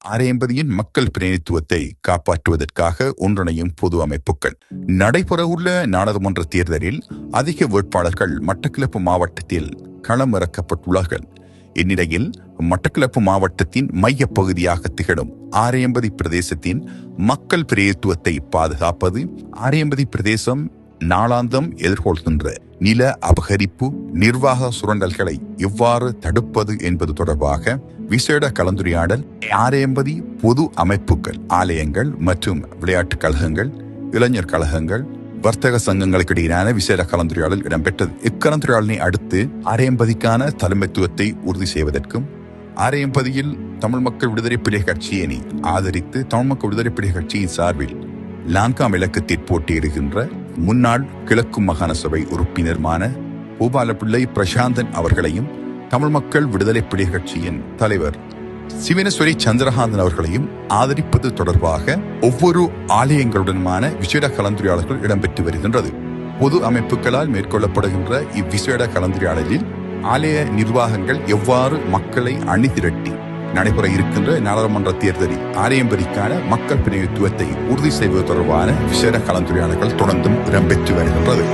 அரையம்பதியின் மக்கள் பிரதிநிதித்துவத்தை காப்பாற்றுவதற்காக ஒன்றிணையும் பொது அமைப்புகள். நடைபெறவுள்ள நாடாளுமன்ற தேர்தலில் அதிக வேட்பாளர்கள் மட்டக்களப்பு மாவட்டத்தில் களமிறக்கப்பட்டுள்ளார்கள். இந்நிலையில் மட்டக்களப்பு மாவட்டத்தின் மைய பகுதியாக திகழும் ஆரையம்பதி பிரதேசத்தின் மக்கள் பிரதிநிதித்துவத்தை பாதுகாப்பது, ஆரையம்பதி பிரதேசம் நாளாந்தம் எதிர்கொள்கின்ற நில அபகரிப்பு, நிர்வாக சுரண்டல்களை எவ்வாறு தடுப்பது என்பது தொடர்பாக விசேட கலந்துரையாடல் ஆரையம்பதி பொது அமைப்புகள், ஆலயங்கள் மற்றும் விளையாட்டுக் கழகங்கள், இளைஞர் கழகங்கள், வர்த்தக சங்கங்களுக்கு இடையிலான விசேட கலந்துரையாடல் இடம்பெற்றது. இக்கலந்துரையாடலை அடுத்து ஆரையம்பதிக்கான தலைமைத்துவத்தை உறுதி செய்வதற்கும், ஆரையம்பதியில் தமிழ் மக்கள் விடுதலை புலிகள் கட்சியினை ஆதரித்து தமிழ் மக்கள் விடுதலை புலிகள் கட்சியின் சார்பில் 4ஆம் இலக்கத்தில் போட்டியிடுகின்ற முன்னாள் கிழக்கு மாகாண சபை உறுப்பினருமான பூபாலப்பிள்ளை பிரசாந்தன் அவர்களையும், தமிழ் மக்கள் விடுதலை புலிகள் கட்சியின் தலைவர் சிவனேஸ்வரி சந்திரகாந்தன் அவர்களையும் ஆதரிப்பது தொடர்பாக ஒவ்வொரு ஆலயங்களுடனுமான விசேட கலந்துரையாடல்கள் இடம்பெற்று வருகின்றது. பொது அமைப்புகளால் மேற்கொள்ளப்படுகின்ற இவ்விசேட கலந்துரையாடலில் ஆலய நிர்வாகங்கள் எவ்வாறு மக்களை அணிதிரட்டி நடைபெற இருக்கின்ற நாடாளுமன்ற தேர்தலில் ஆரையம்பதிக்கான மக்கள் பிரதிநிதித்துவத்தை உறுதி செய்வது தொடர்பான விசேட கலந்துரையாடல்கள் தொடர்ந்தும் இடம்பெற்று வருகின்றது.